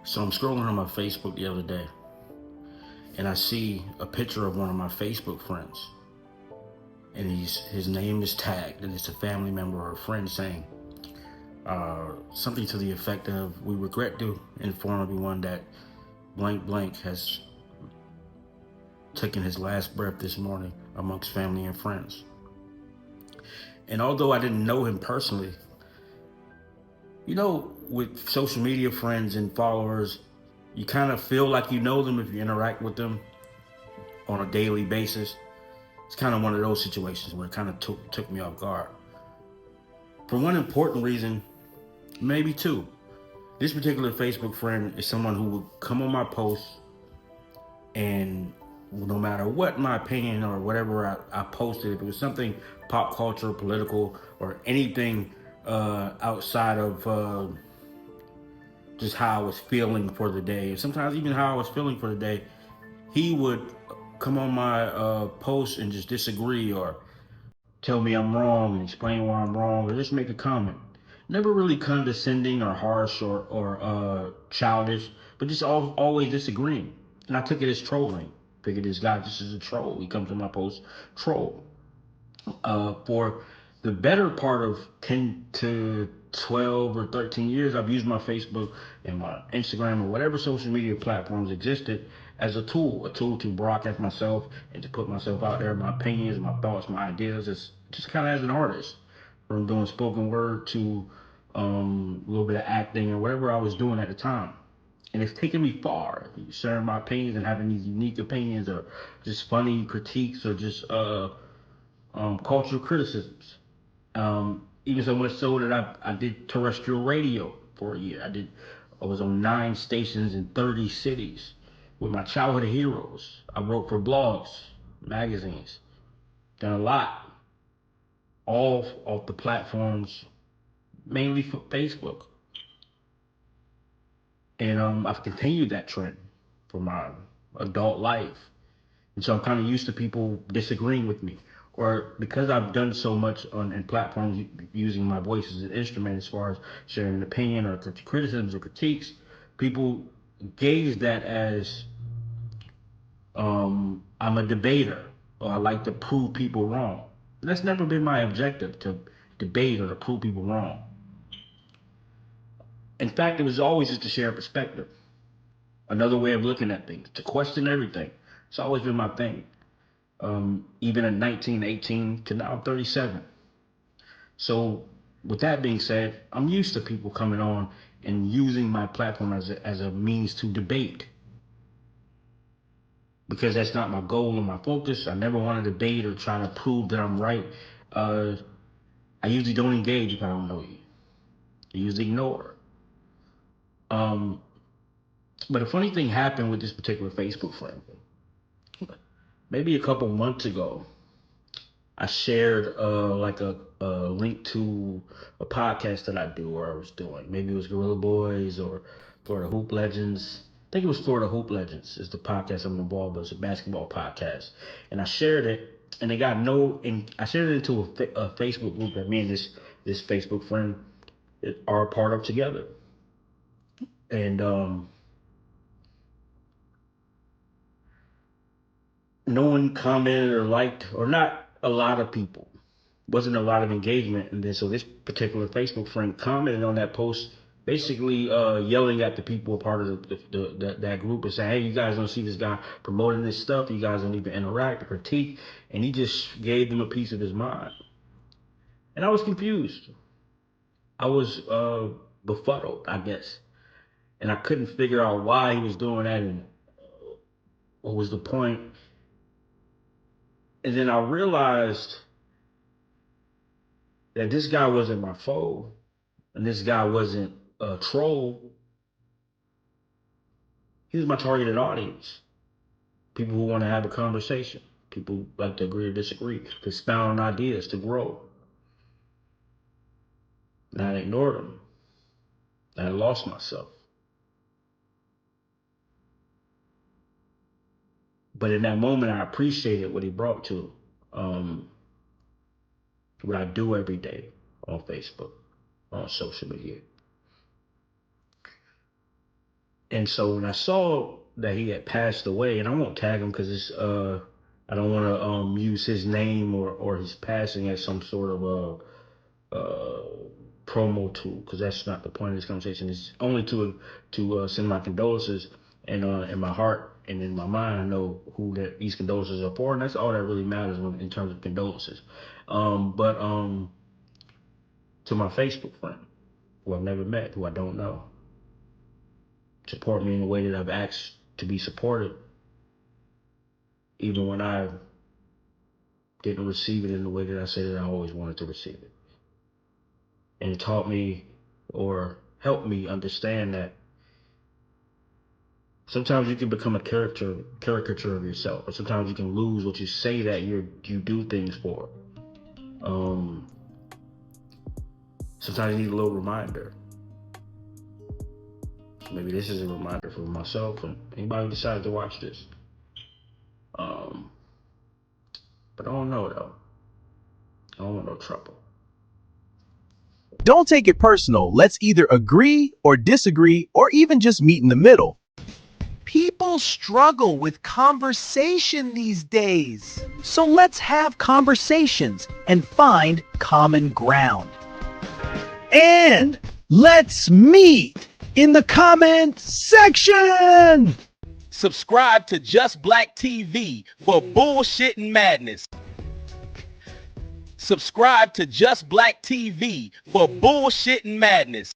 So I'm scrolling on my Facebook the other day, and I see a picture of one of my Facebook friends, and his name is tagged, and it's a family member or a friend saying something to the effect of, "We regret to inform everyone that blank blank has taken his last breath this morning amongst family and friends." And although I didn't know him personally, with social media friends and followers, you kind of feel like you know them if you interact with them on a daily basis. It's kind of one of those situations where it kind of took me off guard. For one important reason, maybe two. This particular Facebook friend is someone who would come on my posts, and no matter what my opinion or whatever I posted, if it was something pop culture, political, or anything outside of just how I was feeling for the day, sometimes even how I was feeling for the day, he would come on my post and just disagree or tell me I'm wrong and explain why I'm wrong or just make a comment. Never really condescending or harsh or childish, but just always disagreeing. And I took it as trolling. Figured this guy just is a troll. He comes to my post, troll. For the better part of 10 to 12 or 13 years, I've used my Facebook and my Instagram or whatever social media platforms existed as a tool to broadcast myself and to put myself out there, my opinions, my thoughts, my ideas, as just kind of as an artist, from doing spoken word to a little bit of acting or whatever I was doing at the time. And it's taken me far, sharing my opinions and having these unique opinions or just funny critiques or just cultural criticisms. Even so much so that I did terrestrial radio for a year. I was on 9 stations in 30 cities with my childhood heroes. I wrote for blogs, magazines, done a lot, all off the platforms, mainly for Facebook. And I've continued that trend for my adult life. And so I'm kind of used to people disagreeing with me. Or because I've done so much on in platforms using my voice as an instrument as far as sharing an opinion or criticisms or critiques, people gauge that as I'm a debater or I like to prove people wrong. And that's never been my objective, to debate or to prove people wrong. In fact, it was always just to share a perspective, another way of looking at things, to question everything. It's always been my thing. Even at 19, 18 to now I'm 37. So with that being said, I'm used to people coming on and using my platform as a means to debate, because that's not my goal or my focus. I never want to debate or try to prove that I'm right. Uh, I usually don't engage if I don't know you. I usually ignore. Um, but a funny thing happened with this particular Facebook friend. Maybe a couple months ago, I shared a link to a podcast that I do or I was doing. Maybe it was Gorilla Boys or Florida Hoop Legends. I think it was Florida Hoop Legends is the podcast I'm involved with. It's a basketball podcast, and I shared it, and it got no. And I shared it into a Facebook group that me and this Facebook friend are a part of together, and no one commented or liked, or not a lot of people. Wasn't a lot of engagement, and then so this particular Facebook friend commented on that post, basically yelling at the people part of that group and saying, "Hey, you guys don't see this guy promoting this stuff. You guys don't even interact or critique," and he just gave them a piece of his mind. And I was confused. I was befuddled, I guess, and I couldn't figure out why he was doing that and what was the point. And then I realized that this guy wasn't my foe, and this guy wasn't a troll. He was my targeted audience. People who want to have a conversation. People who like to agree or disagree, to expound on ideas, to grow. And I ignored him. I lost myself. But in that moment, I appreciated what he brought to um, what I do every day on Facebook, on social media. And so when I saw that he had passed away, and I won't tag him because it's I don't want to use his name or his passing as some sort of promo tool, because that's not the point of this conversation. It's only to send my condolences, and in my heart and in my mind I know who that these condolences are for, and that's all that really matters in terms of condolences. But to my Facebook friend who I've never met, who I don't know, support me in the way that I've asked to be supported, even when I didn't receive it in the way that I said that I always wanted to receive it. And it taught me or helped me understand that sometimes you can become a caricature of yourself, or sometimes you can lose what you say that you do things for. Sometimes you need a little reminder. So maybe this is a reminder for myself and anybody who decides to watch this. But I don't know though. I don't want no trouble. Don't take it personal. Let's either agree or disagree or even just meet in the middle. People struggle with conversation these days. So let's have conversations and find common ground. And let's meet in the comment section. Subscribe to Jus'Black TV for bullshit and madness. Subscribe to Jus'Black TV for bullshit and madness.